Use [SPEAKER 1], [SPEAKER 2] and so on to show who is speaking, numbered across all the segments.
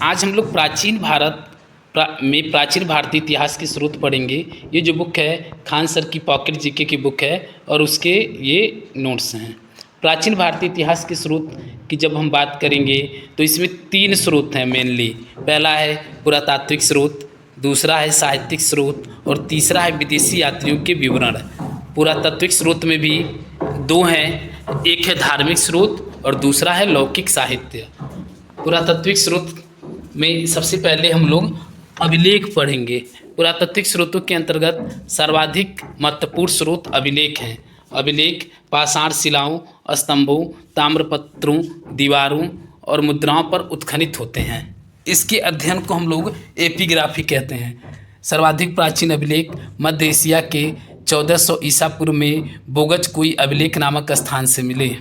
[SPEAKER 1] आज हम लोग प्राचीन भारत में प्राचीन भारतीय इतिहास के स्रोत पढ़ेंगे। ये जो बुक है खान सर की पॉकेट जीके की बुक है और उसके ये नोट्स हैं। प्राचीन भारतीय इतिहास के स्रोत की जब हम बात करेंगे तो इसमें तीन स्रोत हैं मेनली। पहला है पुरातात्विक स्रोत, दूसरा है साहित्यिक स्रोत और तीसरा है विदेशी यात्रियों के विवरण। पुरातात्विक स्रोत में भी दो हैं, एक है धार्मिक स्रोत और दूसरा है लौकिक साहित्य। पुरातात्विक स्रोत में सबसे पहले हम लोग अभिलेख पढ़ेंगे। पुरातात्विक स्रोतों के अंतर्गत सर्वाधिक महत्वपूर्ण स्रोत अभिलेख हैं। अभिलेख पाषाण शिलाओं, स्तंभों, ताम्रपत्रों, दीवारों और मुद्राओं पर उत्खनित होते हैं। इसके अध्ययन को हम लोग एपिग्राफी कहते हैं। सर्वाधिक प्राचीन अभिलेख मध्य एशिया के 1400 ईसा पूर्व में बोगज कोई अभिलेख नामक स्थान से मिले।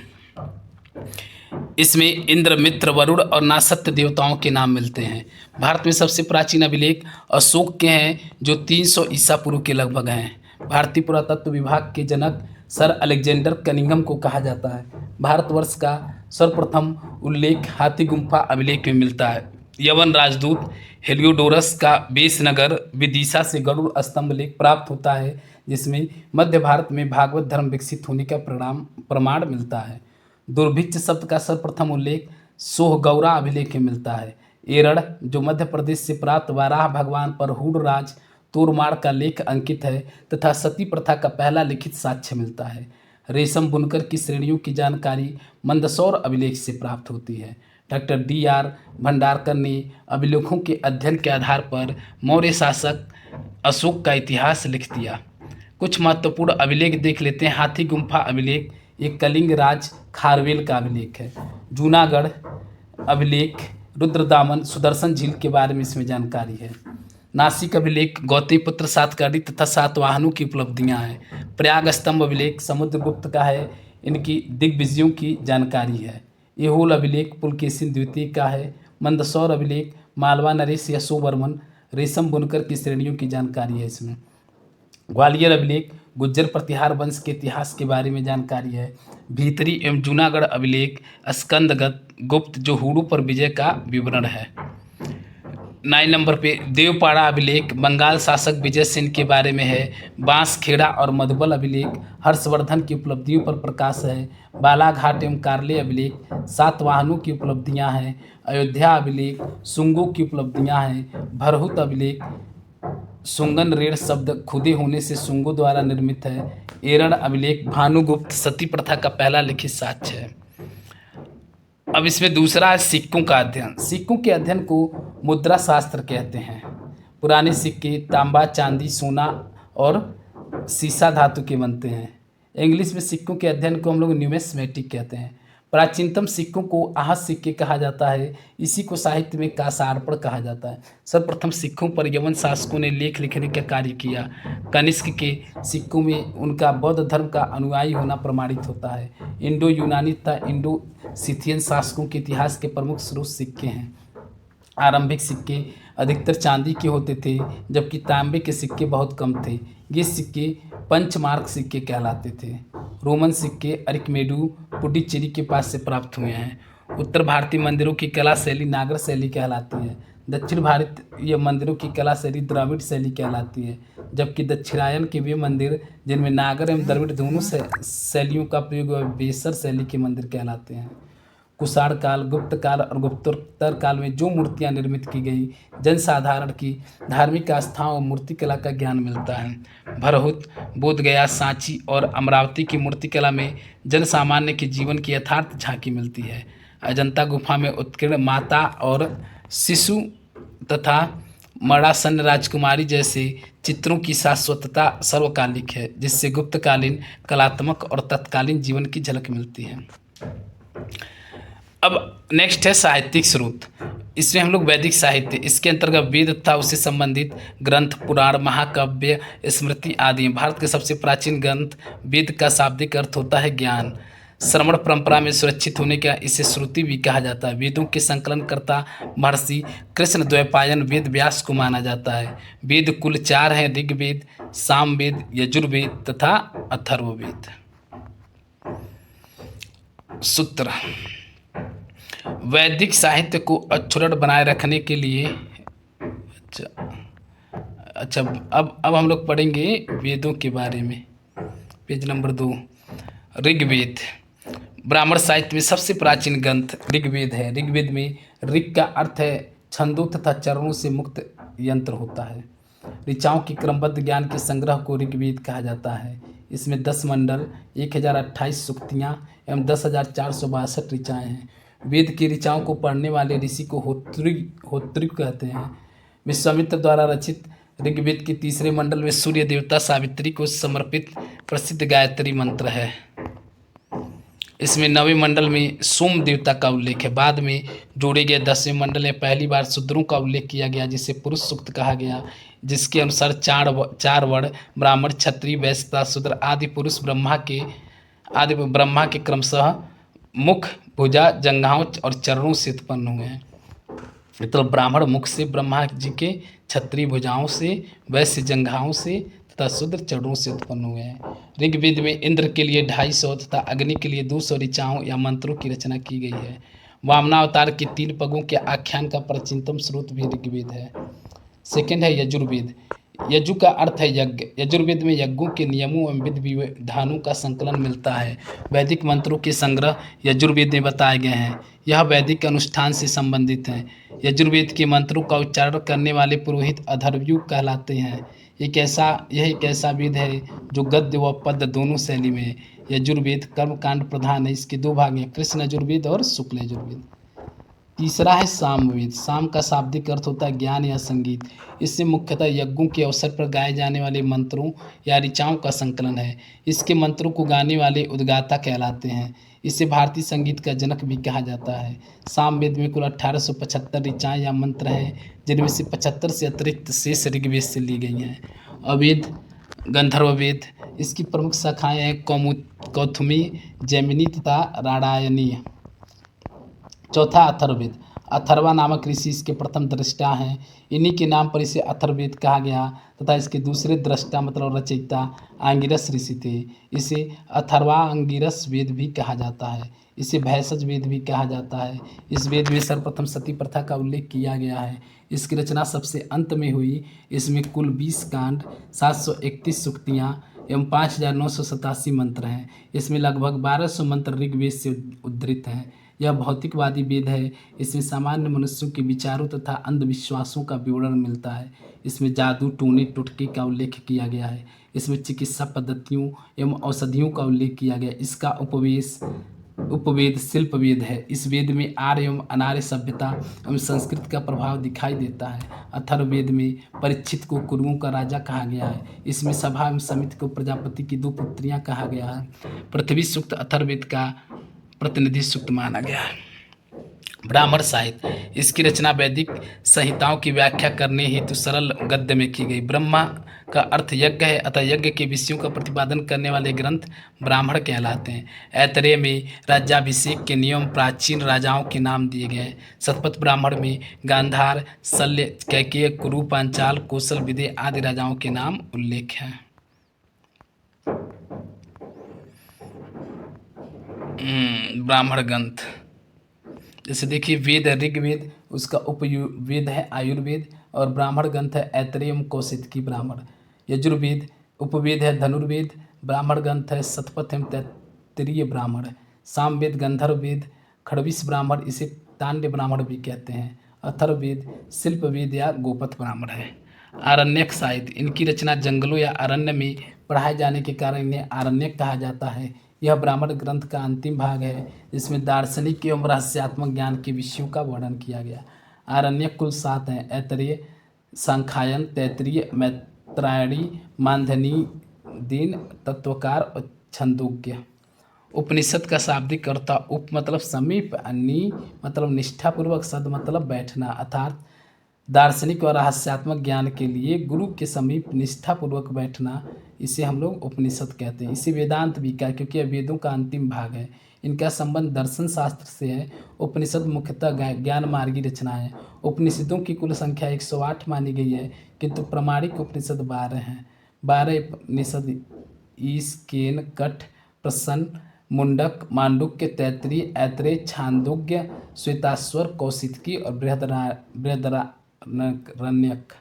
[SPEAKER 1] इसमें इंद्र, मित्र, वरुण और नासत्य देवताओं के नाम मिलते हैं। भारत में सबसे प्राचीन अभिलेख अशोक के हैं जो 300 ईसा पूर्व के लगभग हैं। भारतीय पुरातत्व विभाग के जनक सर अलेक्जेंडर कनिंघम को कहा जाता है। भारतवर्ष का सर्वप्रथम उल्लेख हाथी गुम्फा अभिलेख में मिलता है। यवन राजदूत हेलियोडोरस का बेसनगर विदिशा से गरुड़ स्तंभ लेख प्राप्त होता है, जिसमें मध्य भारत में भागवत धर्म विकसित होने का प्रमाण मिलता है। दुर्भिक्ष शब्द का सर्वप्रथम उल्लेख सोहगौरा अभिलेख में मिलता है। एरड़ जो मध्य प्रदेश से प्राप्त वाराह भगवान पर हुडराज तोरमाड़ का लेख अंकित है तथा सती प्रथा का पहला लिखित साक्ष्य मिलता है। रेशम बुनकर की श्रेणियों की जानकारी मंदसौर अभिलेख से प्राप्त होती है। Doctor D.R. भंडारकर ने अभिलेखों के अध्ययन के आधार पर मौर्य शासक अशोक का इतिहास लिख दिया। कुछ महत्वपूर्ण अभिलेख देख लेते हैं। हाथी गुम्फा अभिलेख एक कलिंग राज खारवेल का अभिलेख है। जूनागढ़ अभिलेख रुद्रदामन सुदर्शन झील के बारे में इसमें जानकारी है। नासिक अभिलेख गौतमीपुत्र सातकर्णी तथा सातवाहनों की उपलब्धियां हैं। प्रयाग स्तंभ अभिलेख समुद्रगुप्त का है, इनकी दिग्विजयों की जानकारी है। एहोल अभिलेख पुलकेशिन द्वितीय का है। मंदसौर अभिलेख मालवा नरेश यशोवर्मन रेशम बुनकर की श्रेणियों की जानकारी है इसमें। ग्वालियर अभिलेख गुज्जर प्रतिहार वंश के इतिहास के बारे में जानकारी है। भीतरी एवं जूनागढ़ अभिलेख स्कंदगत गुप्त जो हुडू पर विजय का विवरण है। 9 नंबर पे देवपाड़ा अभिलेख बंगाल शासक विजय सेन के बारे में है। बांसखेड़ा और मधुबल अभिलेख हर्षवर्धन की उपलब्धियों पर प्रकाश है। बालाघाट एवं कार्ले अभिलेख सातवाहनों की उपलब्धियां हैं। अयोध्या अभिलेख सुंगों की उपलब्धियां हैं। भरहुत अभिलेख सुंगन रेड़ शब्द खुदे होने से सुंगों द्वारा निर्मित है। एरड़ अभिलेख भानुगुप्त सती प्रथा का पहला लिखित साक्ष्य है। अब इसमें दूसरा है सिक्कों का अध्ययन। सिक्कों के अध्ययन को मुद्रा शास्त्र कहते हैं। पुराने सिक्के तांबा, चांदी, सोना और सीसा धातु के बनते हैं। इंग्लिश में सिक्कों के अध्ययन को हम लोग न्यूमिस्मेटिक कहते हैं। प्राचीनतम सिक्कों को आहत सिक्के कहा जाता है। इसी को साहित्य में कासार्पण कहा जाता है। सर्वप्रथम सिक्कों पर यवन शासकों ने लेख लिखने का कार्य किया। कनिष्क के सिक्कों में उनका बौद्ध धर्म का अनुयायी होना प्रमाणित होता है। इंडो यूनानी तथा इंडो सिथियन शासकों के इतिहास के प्रमुख स्रोत सिक्के हैं। आरंभिक सिक्के अधिकतर चांदी के होते थे, जबकि तांबे के सिक्के बहुत कम थे। ये सिक्के पंचमार्क सिक्के कहलाते थे। रोमन सिक्के अरिकमेडू पुडुचेरी के पास से प्राप्त हुए हैं। उत्तर भारतीय मंदिरों की कला शैली नागर शैली कहलाती है। दक्षिण भारतीय मंदिरों की कला शैली द्रविड़ शैली कहलाती है, जबकि दक्षिणायन के वे मंदिर जिनमें नागर एवं द्रविड़ दोनों शैलियों का प्रयोग बेसर शैली के मंदिर कहलाते हैं। कुषाण काल, गुप्त काल और गुप्तोत्तर काल में जो मूर्तियां निर्मित की गई, जनसाधारण की धार्मिक आस्थाओं और मूर्तिकला का ज्ञान मिलता है। भरहुत, बोधगया, सांची और अमरावती की मूर्तिकला में जनसामान्य के जीवन की यथार्थ झांकी मिलती है। अजंता गुफा में उत्कीर्ण माता और शिशु तथा मरासन राजकुमारी जैसे चित्रों की शाश्वतता सर्वकालिक है, जिससे गुप्तकालीन कलात्मक और तत्कालीन जीवन की झलक मिलती है। अब नेक्स्ट है साहित्यिक स्रोत। इसमें हम लोग वैदिक साहित्य, इसके अंतर्गत वेद तथा उससे संबंधित ग्रंथ, पुराण, महाकाव्य, स्मृति आदि। भारत के सबसे प्राचीन ग्रंथ वेद का शाब्दिक अर्थ होता है ज्ञान। श्रवण परंपरा में सुरक्षित होने का इसे श्रुति भी कहा जाता है। वेदों के संकलनकर्ता महर्षि कृष्ण द्वैपायन वेद व्यास को माना जाता है। वेद कुल 4 हैं: ऋग्वेद, सामवेद, यजुर्वेद तथा अथर्ववेद। सूत्र वैदिक साहित्य को अक्षुण्ण बनाए रखने के लिए। अच्छा अच्छा, अब हम लोग पढ़ेंगे वेदों के बारे में। Page number 2, Rigveda. ब्राह्मण साहित्य में सबसे प्राचीन ग्रंथ ऋग्वेद है। ऋग्वेद में ऋग का अर्थ है छंदों तथा चरणों से मुक्त यंत्र होता है। ऋचाओं के क्रमबद्ध ज्ञान के संग्रह को ऋग्वेद कहा जाता है। इसमें 10 मंडल, 1028 सूक्तियाँ एवं 10,462 ऋचाएँ हैं। वेद की ऋचाओं को पढ़ने वाले ऋषि को होत्री कहते हैं। विश्वामित्र द्वारा रचित ऋग्वेद के तीसरे मंडल में सूर्य देवता सावित्री को समर्पित प्रसिद्ध गायत्री मंत्र है। इसमें 9वें मंडल में सोम देवता का उल्लेख है। बाद में जोड़े गए 10वें मंडल में पहली बार शूद्रों का उल्लेख किया गया, जिसे पुरुष सूक्त कहा गया, जिसके अनुसार चार वर्ण ब्राह्मण, क्षत्रिय, वैश्य तथा शूद्र आदि पुरुष ब्रह्मा के क्रमशः मुख, भुजा, जंघाओं और चरणों से उत्पन्न हुए हैं। मतलब ब्राह्मण मुख से ब्रह्मा जी के, क्षत्रिय भुजाओं से, वैश्य जंघाओं से तथा शूद्र चरणों से उत्पन्न हुए हैं। ऋग्वेद में इंद्र के लिए 250 तथा अग्नि के लिए 200 ऋचाओं या मंत्रों की रचना की गई है। वामनावतार के 3 पगों के आख्यान का प्राचीनतम स्रोत भी ऋग्वेद है। सेकंड है यजुर्वेद। यजु का अर्थ है यज्ञ। यजुर्वेद में यज्ञों के नियमों एवं विधि विधानों का संकलन मिलता है। वैदिक मंत्रों के संग्रह यजुर्वेद में बताए गए हैं। यह वैदिक अनुष्ठान से संबंधित है। यजुर्वेद के मंत्रों का उच्चारण करने वाले पुरोहित अथर्वयु कहलाते हैं। यह एक ऐसा वेद है जो गद्य व पद्य दोनों शैली में है। यजुर्वेद कर्मकांड प्रधान है। इसके 2 भाग हैं, कृष्ण यजुर्वेद और शुक्ल यजुर्वेद। तीसरा है सामवेद। साम का शाब्दिक अर्थ होता है ज्ञान या संगीत। इससे मुख्यतः यज्ञों के अवसर पर गाए जाने वाले मंत्रों या ऋचाओं का संकलन है। इसके मंत्रों को गाने वाले उद्गाता कहलाते हैं। इसे भारतीय संगीत का जनक भी कहा जाता है। सामवेद में कुल 1875 ऋचाएँ या मंत्र हैं, जिनमें से 75 से अतिरिक्त शेष ऋग्वेद से ली गई हैं। अवेद, गंधर्ववेद। इसकी प्रमुख शाखाएँ हैं कौथुमी, जैमिनी तथा राणायनी। चौथा अथर्ववेद। अथर्वा नामक ऋषि इसके प्रथम दृष्टा हैं। इन्हीं के नाम पर इसे अथर्ववेद कहा गया तथा इसके दूसरे दृष्टा मतलब रचयिता आंगिरस ऋषि थे। इसे अथर्वांगिरस वेद भी कहा जाता है। इसे भैषज वेद भी कहा जाता है। इस वेद में सर्वप्रथम सती प्रथा का उल्लेख किया गया है। इसकी रचना सबसे अंत में हुई। इसमें कुल 20 कांड, 731 सूक्तियाँ एवं 5,987 मंत्र हैं। इसमें लगभग 1200 मंत्र ऋग्वेद से उद्धृत हैं। यह भौतिकवादी वेद है। इसमें सामान्य मनुष्यों के विचारों तथा अंधविश्वासों का विवरण मिलता है। इसमें जादू, टोने, टोटके का उल्लेख किया गया है। इसमें चिकित्सा पद्धतियों एवं औषधियों का उल्लेख किया गया है। इसका उपवेद शिल्पवेद है। इस वेद में आर्य एवं अनार्य सभ्यता एवं संस्कृत का प्रभाव दिखाई देता है। अथर्ववेद में परीक्षित को कुरुओं का राजा कहा गया है। इसमें सभा एवं समिति को प्रजापति की 2 पुत्रियां कहा गया है। पृथ्वी सूक्त अथर्ववेद का प्रतिनिधि सूक्त माना गया है। ब्राह्मण साहित्य। इसकी रचना वैदिक संहिताओं की व्याख्या करने हेतु सरल गद्य में की गई। ब्रह्मा का अर्थ यज्ञ है, अतः यज्ञ के विषयों का प्रतिपादन करने वाले ग्रंथ ब्राह्मण कहलाते हैं। ऐतरेय में राज्याभिषेक के नियम प्राचीन राजाओं के नाम दिए गए हैं। शतपथ ब्राह्मण में गांधार, शल्य, कैकेय, कुरु, पांचाल, कौशल, विदेह आदि राजाओं के नाम उल्लेख हैं। ब्राह्मण ग्रंथ जैसे देखिए, वेद है ऋग्वेद, उसका उपवेद है आयुर्वेद और ब्राह्मण ग्रंथ है ऐतरेय एवं कौशिकी ब्राह्मण। यजुर्वेद उपवेद है धनुर्वेद, ब्राह्मण ग्रंथ है शतपथ एवं तैत्तिरीय ब्राह्मण। सामवेद गंधर्ववेद, खड़विश ब्राह्मण, इसे तांड्य ब्राह्मण भी कहते हैं। अथर्ववेद शिल्पवेद या गोपथ ब्राह्मण है। आरण्यक साहित्य। इनकी रचना जंगलों या अरण्य में पढ़ाए जाने के कारण इन्हें आरण्यक कहा जाता है। यह ब्राह्मण ग्रंथ का अंतिम भाग है, जिसमें दार्शनिक एवं रहस्यात्मक ज्ञान के विषयों का वर्णन किया गया। आरण्यक कुल 7 हैं, ऐतरेय, सांख्यायन, तैत्तिरीय, मैत्रायणी, मानधनी, दीन, तत्वकार और छंदोग्य। उपनिषद का शाब्दिक अर्थ उप मतलब समीप, नी मतलब निष्ठापूर्वक, सद मतलब बैठना, अर्थात दार्शनिक और रहस्यात्मक ज्ञान के लिए गुरु के समीप निष्ठापूर्वक बैठना, इसे हम लोग उपनिषद कहते हैं। इसे वेदांत भी कहा क्योंकि यह वेदों का अंतिम भाग है। इनका संबंध दर्शन शास्त्र से है। उपनिषद मुख्यतः ज्ञान मार्गी रचना है। उपनिषदों की कुल संख्या 108 मानी गई है, किंतु प्रमाणिक उपनिषद 12 हैं। 12 उपनिषद ईश, केन, कठ, प्रसन, मुंडक, मांडुक्य, तैत्तिरीय, ऐतरेय, छांदोग्य, श्वेताश्वर, कौशितकी और बृहदारण्यक।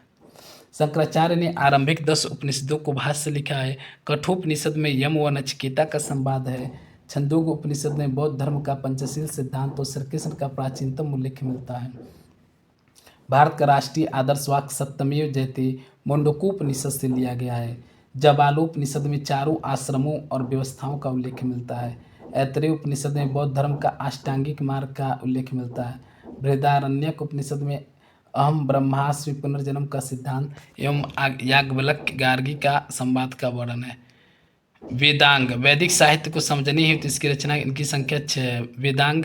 [SPEAKER 1] शंकराचार्य ने आरंभिक 10 उपनिषदों को भाष्य लिखा है। कठोपनिषद में यम व नचिकेता का संवाद है। छंदोग्य उपनिषद में बौद्ध धर्म का पंचशील सिद्धांत और श्रीकृष्ण का प्राचीनतम उल्लेख मिलता है। भारत का राष्ट्रीय आदर्श वाक्य सत्यमेव जयते मुंडकोपनिषद से लिया गया है। जबालोपनिषद में चारों आश्रमों और व्यवस्थाओं का उल्लेख मिलता है। ऐतरेय उपनिषद में बौद्ध धर्म का अष्टांगिक मार्ग का उल्लेख मिलता है। बृहदारण्यक उपनिषद में अहम ब्रह्मास्मि पुनर्जन्म का सिद्धांत एवं याज्ञवल्क्य गार्गी का संवाद का वर्णन है। वेदांग, वैदिक साहित्य को समझनी है तो इसकी रचना इनकी संख्या 6 है। वेदांग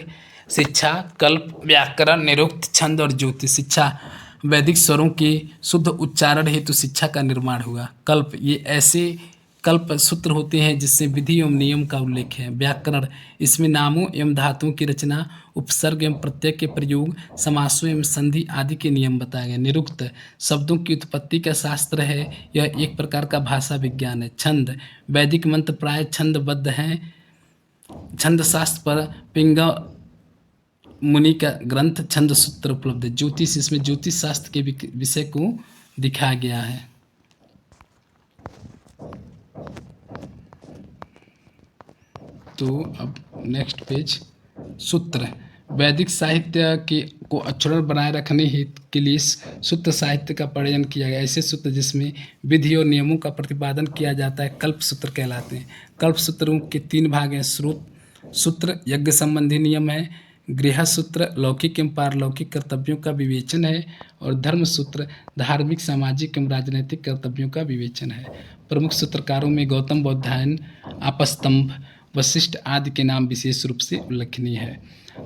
[SPEAKER 1] शिक्षा, कल्प, व्याकरण, निरुक्त, छंद और ज्योतिष। शिक्षा, वैदिक स्वरों के शुद्ध उच्चारण हेतु शिक्षा का निर्माण हुआ। कल्प, ये ऐसे कल्प सूत्र होते हैं जिससे विधि एवं नियम का उल्लेख है। व्याकरण, इसमें नामों एवं धातुओं की रचना, उपसर्ग एवं प्रत्यय के प्रयोग, समासों एवं संधि आदि के नियम बताए गए। निरुक्त, शब्दों की उत्पत्ति का शास्त्र है। यह एक प्रकार का भाषा विज्ञान है। छंद, वैदिक मंत्र प्राय छंदबद्ध हैं। छंद शास्त्र पर पिंगा मुनि का ग्रंथ छंद सूत्र उपलब्ध है। ज्योतिष, इसमें ज्योतिष शास्त्र के विषय को दिखाया गया है। तो अब नेक्स्ट पेज, सूत्र। वैदिक साहित्य को अक्षुण्ण बनाए रखने के लिए सूत्र साहित्य का प्रयोजन किया गया। ऐसे सूत्र जिसमें विधि और नियमों का प्रतिपादन किया जाता है कल्प सूत्र कहलाते हैं। कल्प सूत्रों के 3 भाग हैं। श्रुत सूत्र यज्ञ संबंधी नियम है। गृह सूत्र लौकिक एवं पारलौकिक कर्तव्यों का विवेचन है। और धर्म सूत्र धार्मिक, सामाजिक एवं राजनैतिक कर्तव्यों का विवेचन है। प्रमुख सूत्रकारों में गौतम, बौधायन, आपस्तंभ, वशिष्ठ आदि के नाम विशेष रूप से उल्लेखनीय है।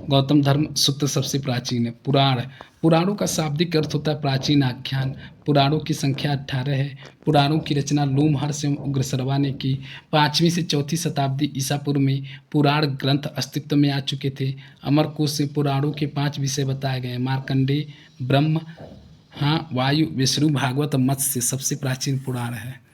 [SPEAKER 1] गौतम धर्म सूत्र सबसे प्राचीन है। पुराण, पुराणों का शाब्दिक अर्थ होता है प्राचीन आख्यान। पुराणों की संख्या 18 है। पुराणों की रचना लोमहर्ष एवं उग्रसर्वा ने की। 5वीं से 4वीं शताब्दी ईसा पूर्व में पुराण ग्रंथ अस्तित्व में आ चुके थे। अमरकोश से पुराणों के 5 विषय बताए गए। मार्कंडेय, ब्रह्म, वायु, विष्णु, भागवत और मत्स्य सबसे प्राचीन पुराण है।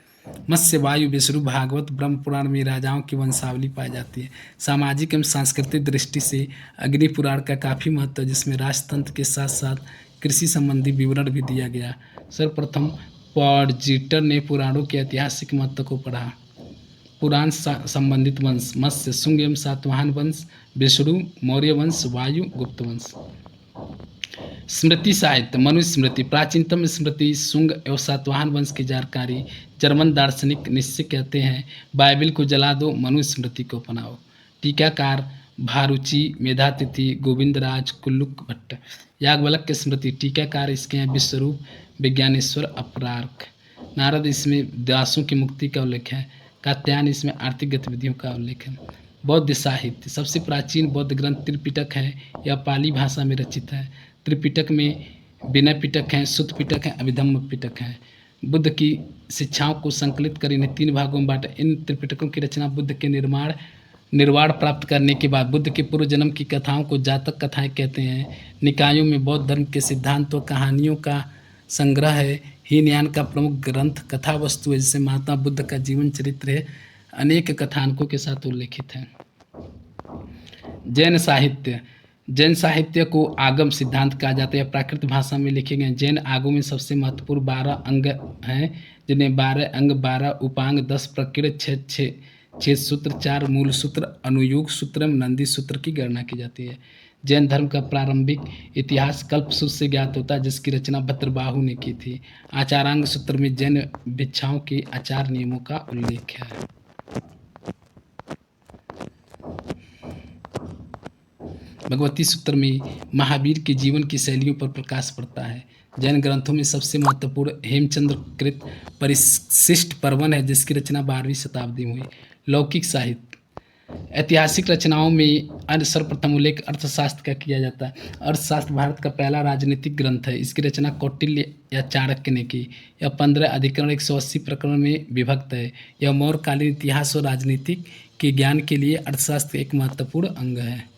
[SPEAKER 1] मत्स्य, वायु, विष्णु, भागवत, ब्रह्म पुराण में राजाओं की वंशावली पाई जाती है। सामाजिक एवं सांस्कृतिक दृष्टि से अग्नि पुराण का काफ़ी महत्व है, जिसमें राजतंत्र के साथ साथ कृषि संबंधी विवरण भी दिया गया। सर्वप्रथम पॉर्जिटर ने पुराणों के ऐतिहासिक महत्व को पढ़ा। पुराण संबंधित वंश मत्स्य, शुंग एवं सातवाहन वंश, विष्णु, मौर्य वंश, वायु, गुप्त वंश। स्मृति साहित्य, मनुस्मृति, प्राचीनतम स्मृति शुंग एवं सातवाहन वंश की जानकारी। जर्मन दार्शनिक निश्चय कहते हैं बाइबिल को जला दो, मनुस्मृति को अपनाओ। टीकाकार भारुचि, मेधातिथि, गोविंदराज, कुल्लुक भट्ट। याज्ञवल्क्य स्मृति, टीकाकार इसके हैं विश्वरूप, विज्ञानेश्वर, अपरार्क। नारद, इसमें दासों की मुक्ति का उल्लेख है। कात्यायन, इसमें आर्थिक गतिविधियों का उल्लेख है। बौद्ध साहित्य, सबसे प्राचीन बौद्ध ग्रंथ त्रिपिटक है। यह पाली भाषा में रचित है। त्रिपिटक में विनय पिटक हैं, सुत्त पिटक हैं, अभिधम्म पिटक हैं। बुद्ध की शिक्षाओं को संकलित कर इन्हें 3 भागों में बांटा। इन त्रिपिटकों की रचना बुद्ध के निर्वाण प्राप्त करने के बाद बुद्ध के पूर्व जन्म की कथाओं को जातक कथाएं कहते हैं। निकायों में बौद्ध धर्म के सिद्धांतों कहानियों का संग्रह है। हीनयान का प्रमुख ग्रंथ कथा वस्तु है, जिसे महात्मा बुद्ध का जीवन चरित्र है, अनेक कथानकों के साथ उल्लेखित है। जैन साहित्य, जैन साहित्य को आगम सिद्धांत कहा जाता है। प्राकृत भाषा में लिखे गए जैन आगमों में सबसे महत्वपूर्ण 12 अंग हैं, जिन्हें 12 अंग, 12 उपांग, 10 प्रकृत, 6 सूत्र, 4 मूल सूत्र, अनुयोग सूत्र, नंदी सूत्र की गणना की जाती है। जैन धर्म का प्रारंभिक इतिहास कल्प सूत्र से ज्ञात होता है, जिसकी रचना भद्रबाहु ने की थी। आचारांग सूत्र में जैन भिक्षाओं के आचार नियमों का उल्लेख है। भगवती सूत्र में महावीर के जीवन की शैलियों पर प्रकाश पड़ता है। जैन ग्रंथों में सबसे महत्वपूर्ण हेमचंद्र कृत परिशिष्ट पर्वन है, जिसकी रचना 12वीं शताब्दी में हुई। लौकिक साहित्य, ऐतिहासिक रचनाओं में सर्वप्रथम उल्लेख अर्थशास्त्र का किया जाता है। अर्थशास्त्र भारत का पहला राजनीतिक ग्रंथ है। इसकी रचना कौटिल्य या चाणक्य ने की। यह 15 अधिकरण 180 प्रकरण में विभक्त है। यह मौर्यकालीन इतिहास और राजनीतिक के ज्ञान के लिए अर्थशास्त्र एक महत्वपूर्ण अंग है।